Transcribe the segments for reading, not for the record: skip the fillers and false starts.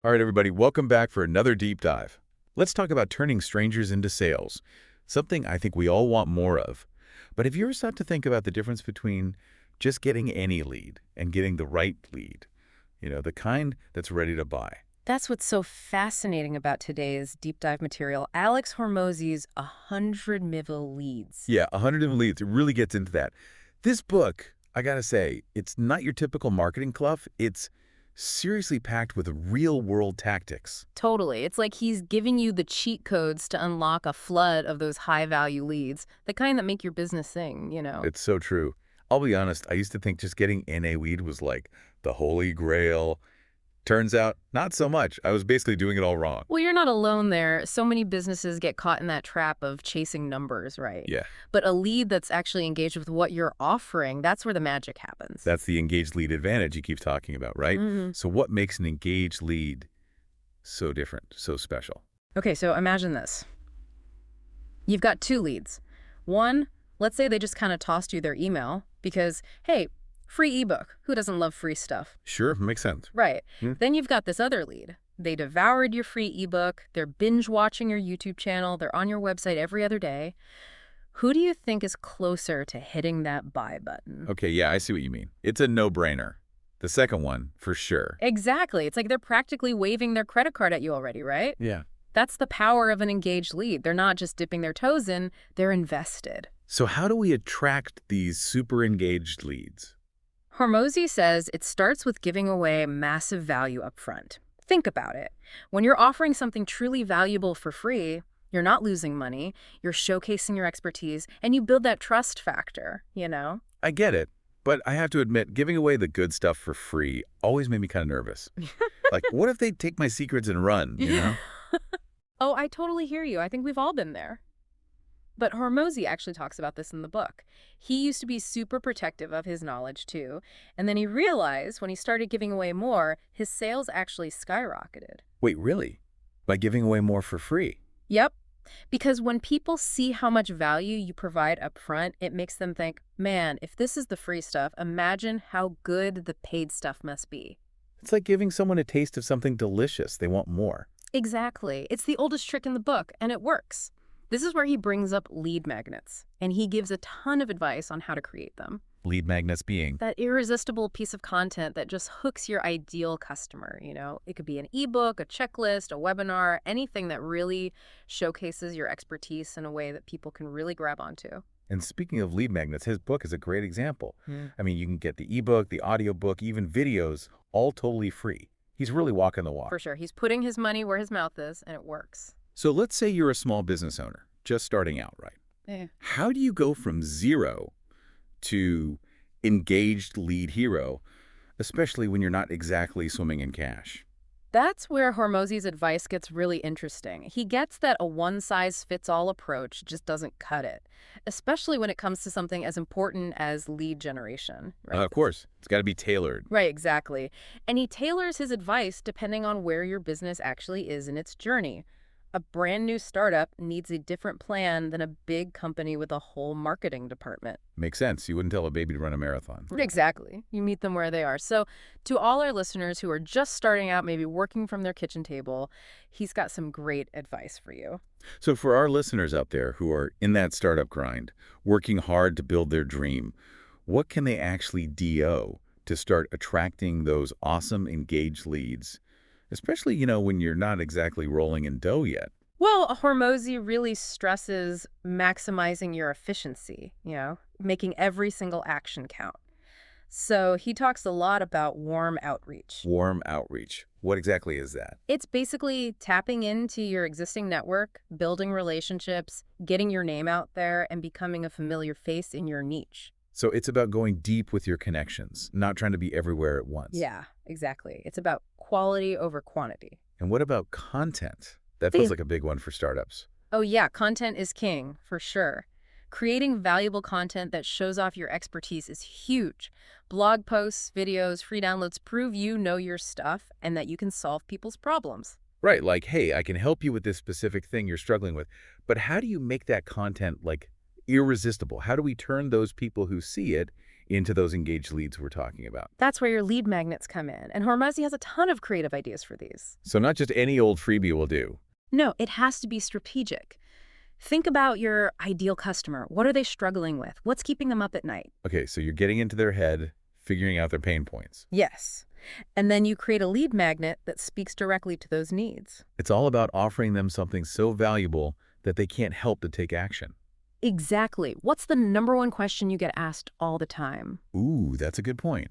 All right, everybody, welcome back for another deep dive. Let's talk about turning strangers into sales, something I think we all want more of. But have you ever stopped to think about the difference between just getting any lead and getting the right lead? The kind that's ready to buy. That's what's so fascinating about today's deep dive material. Alex Hormozi's 100 Mivil leads. Yeah, 100 leads, it really gets into that. This book, I gotta say, it's not your typical marketing fluff. It's seriously packed with real-world tactics. Totally. It's like he's giving you the cheat codes to unlock a flood of those high-value leads, the kind that make your business sing. It's so true. I'll be honest, I used to think just getting NA lead was like the holy grail. Turns out, not so much. I was basically doing it all wrong. Well, you're not alone there. So many businesses get caught in that trap of chasing numbers, right? Yeah, But a lead that's actually engaged with what you're offering, that's where the magic happens. that's the engaged lead advantage you keep talking about, right? So what makes an engaged lead so different, so special? Okay, so imagine this. You've got two leads. One, let's say they just kind of tossed you their email because, hey, free ebook. Who doesn't love free stuff? Sure, makes sense. Right. Hmm. Then you've got this other lead. They devoured your free ebook. They're binge watching your YouTube channel. They're on your website every other day. Who do you think is closer to hitting that buy button? Okay, yeah, I see what you mean. It's a no-brainer. The second one, for sure. Exactly. It's like they're practically waving their credit card at you already, right? Yeah. That's the power of an engaged lead. They're not just dipping their toes in, they're invested. So how do we attract these super engaged leads? Hormozi says it starts with giving away massive value up front. Think about it. When you're offering something truly valuable for free, you're not losing money, you're showcasing your expertise, and you build that trust factor. I get it, but I have to admit, giving away the good stuff for free always made me kind of nervous. Like, what if they take my secrets and run? Oh, I totally hear you. I think we've all been there. But Hormozi actually talks about this in the book. He used to be super protective of his knowledge, too. And then he realized when he started giving away more, his sales actually skyrocketed. Wait, really? By giving away more for free? Yep. Because when people see how much value you provide up front, it makes them think, man, if this is the free stuff, imagine how good the paid stuff must be. It's like giving someone a taste of something delicious. They want more. Exactly. It's the oldest trick in the book, and it works. This is where he brings up lead magnets, and he gives a ton of advice on how to create them. Lead magnets being. That irresistible piece of content that just hooks your ideal customer. It could be an ebook, a checklist, a webinar, anything that really showcases your expertise in a way that people can really grab onto. And speaking of lead magnets, his book is a great example. I mean, you can get the ebook, the audiobook, even videos, all totally free. He's really walking the walk. For sure. He's putting his money where his mouth is, and it works. So let's say you're a small business owner, just starting out, right? Yeah. How do you go from zero to engaged lead hero, especially when you're not exactly swimming in cash? That's where Hormozi's advice gets really interesting. He gets that a one-size-fits-all approach just doesn't cut it, especially when it comes to something as important as lead generation. Right? Of course, it's got to be tailored. Right, exactly. And he tailors his advice depending on where your business actually is in its journey. A brand new startup needs a different plan than a big company with a whole marketing department. Makes sense. You wouldn't tell a baby to run a marathon. Exactly. You meet them where they are. So to all our listeners who are just starting out, maybe working from their kitchen table, he's got some great advice for you. So for our listeners out there who are in that startup grind, working hard to build their dream, what can they actually do to start attracting those awesome engaged leads? Especially, when you're not exactly rolling in dough yet. Well, Hormozi really stresses maximizing your efficiency, making every single action count. So he talks a lot about warm outreach. Warm outreach. What exactly is that? It's basically tapping into your existing network, building relationships, getting your name out there, and becoming a familiar face in your niche. So it's about going deep with your connections, not trying to be everywhere at once. Yeah, exactly. It's about quality over quantity. And what about content? That feels like a big one for startups. Oh yeah, content is king, for sure. Creating valuable content that shows off your expertise is huge. Blog posts, videos, free downloads prove you know your stuff and that you can solve people's problems. Right, like, hey, I can help you with this specific thing you're struggling with. But how do you make that content, irresistible? How do we turn those people who see it into those engaged leads we're talking about. That's where your lead magnets come in, and Hormozi has a ton of creative ideas for these. So not just any old freebie will do. No, it has to be strategic. Think about your ideal customer. What are they struggling with? What's keeping them up at night? Okay, so you're getting into their head, figuring out their pain points. Yes. And then you create a lead magnet that speaks directly to those needs. It's all about offering them something so valuable that they can't help to take action. Exactly. What's the #1 question you get asked all the time? Ooh, that's a good point.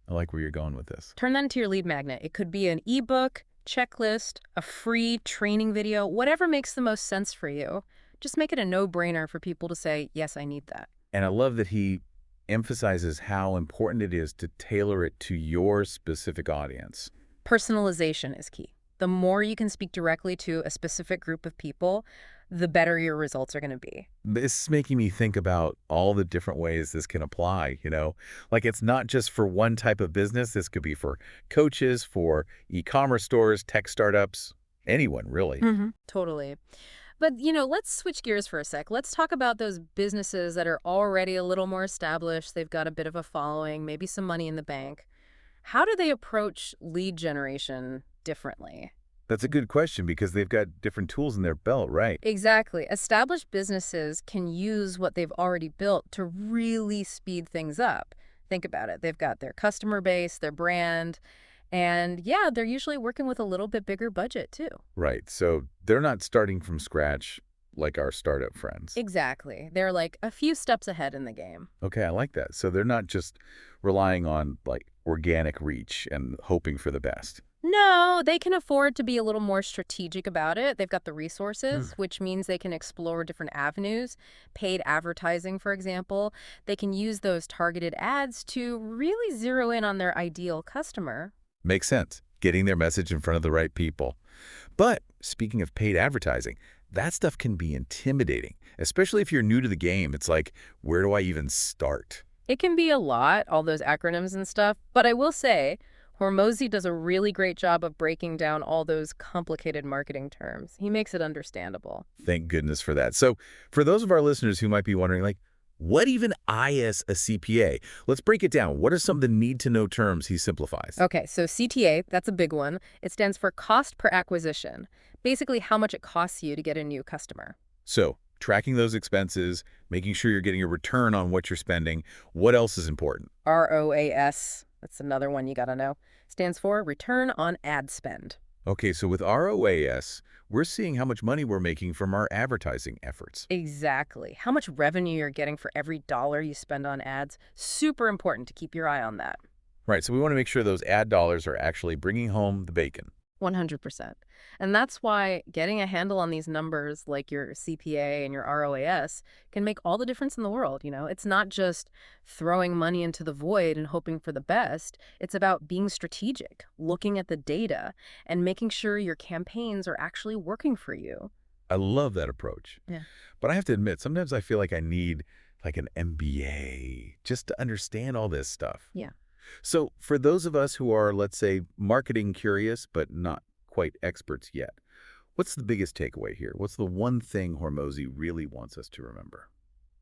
I like where you're going with this. Turn that into your lead magnet. It could be an ebook, checklist, a free training video, whatever makes the most sense for you. Just make it a no-brainer for people to say, yes, I need that. And I love that he emphasizes how important it is to tailor it to your specific audience. Personalization is key. The more you can speak directly to a specific group of people, the better your results are going to be. This is making me think about all the different ways this can apply, Like it's not just for one type of business. This could be for coaches, for e-commerce stores, tech startups, anyone really. Totally. But, let's switch gears for a sec. Let's talk about those businesses that are already a little more established. They've got a bit of a following, maybe some money in the bank. How do they approach lead generation differently? That's a good question because they've got different tools in their belt, right? Exactly. Established businesses can use what they've already built to really speed things up. Think about it. They've got their customer base, their brand, and yeah, they're usually working with a little bit bigger budget too. Right. So they're not starting from scratch like our startup friends. Exactly. They're like a few steps ahead in the game. Okay, I like that. So they're not just relying on like organic reach and hoping for the best. No, they can afford to be a little more strategic about it. They've got the resources, which means they can explore different avenues. Paid advertising, for example. They can use those targeted ads to really zero in on their ideal customer. Makes sense. Getting their message in front of the right people. But speaking of paid advertising, that stuff can be intimidating, especially if you're new to the game. It's like, where do I even start? It can be a lot, all those acronyms and stuff. But I will say, Hormozi does a really great job of breaking down all those complicated marketing terms. He makes it understandable. Thank goodness for that. So for those of our listeners who might be wondering, like, what even is a CPA? Let's break it down. What are some of the need-to-know terms he simplifies? Okay, so CTA, that's a big one. It stands for cost per acquisition, basically how much it costs you to get a new customer. So tracking those expenses, making sure you're getting a return on what you're spending. What else is important? ROAS, that's another one you got to know. Stands for return on ad spend. Okay, so with ROAS, we're seeing how much money we're making from our advertising efforts. Exactly. How much revenue you're getting for every dollar you spend on ads. Super important to keep your eye on that. Right, so we want to make sure those ad dollars are actually bringing home the bacon. 100%. And that's why getting a handle on these numbers like your CPA and your ROAS can make all the difference in the world. It's not just throwing money into the void and hoping for the best. It's about being strategic, looking at the data, and making sure your campaigns are actually working for you. I love that approach. Yeah. But I have to admit, sometimes I feel like I need like an MBA just to understand all this stuff. Yeah. So for those of us who are, let's say, marketing curious but not quite experts yet, what's the biggest takeaway here? What's the one thing Hormozi really wants us to remember?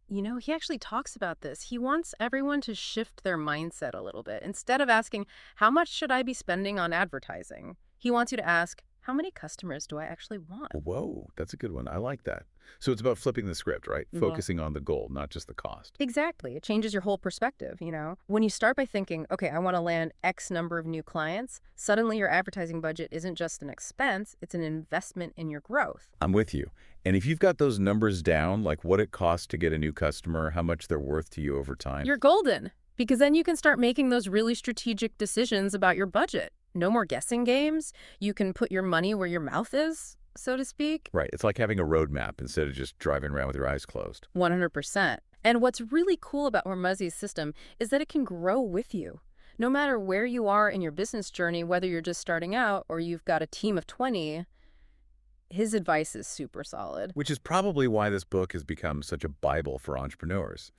He actually talks about this. He wants everyone to shift their mindset a little bit. Instead of asking, how much should I be spending on advertising? He wants you to ask, how many customers do I actually want? Whoa, that's a good one. I like that. So it's about flipping the script, right? Yeah. Focusing on the goal, not just the cost. Exactly. It changes your whole perspective, When you start by thinking, okay, I want to land X number of new clients, suddenly your advertising budget isn't just an expense, it's an investment in your growth. I'm with you. And if you've got those numbers down, like what it costs to get a new customer, how much they're worth to you over time. You're golden, because then you can start making those really strategic decisions about your budget. No more guessing games. You can put your money where your mouth is, so to speak. Right. It's like having a roadmap instead of just driving around with your eyes closed. 100%. And what's really cool about Hormozi's system is that it can grow with you. No matter where you are in your business journey, whether you're just starting out or you've got a team of 20, his advice is super solid. Which is probably why this book has become such a Bible for entrepreneurs.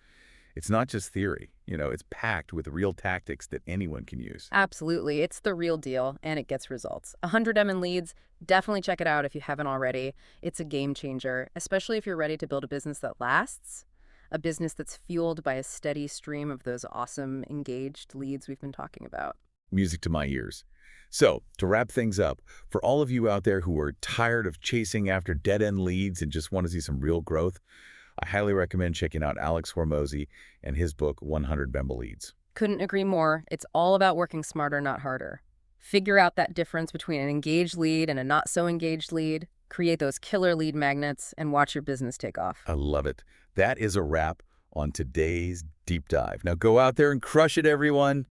It's not just theory, it's packed with real tactics that anyone can use. Absolutely. It's the real deal, and it gets results. 100M in leads, definitely check it out if you haven't already. It's a game changer, especially if you're ready to build a business that lasts. a business that's fueled by a steady stream of those awesome, engaged leads we've been talking about. Music to my ears. So, to wrap things up, for all of you out there who are tired of chasing after dead-end leads and just want to see some real growth, I highly recommend checking out Alex Hormozi and his book, 100 Member Leads. Couldn't agree more. It's all about working smarter, not harder. Figure out that difference between an engaged lead and a not-so-engaged lead, create those killer lead magnets, and watch your business take off. I love it. That is a wrap on today's Deep Dive. Now go out there and crush it, everyone.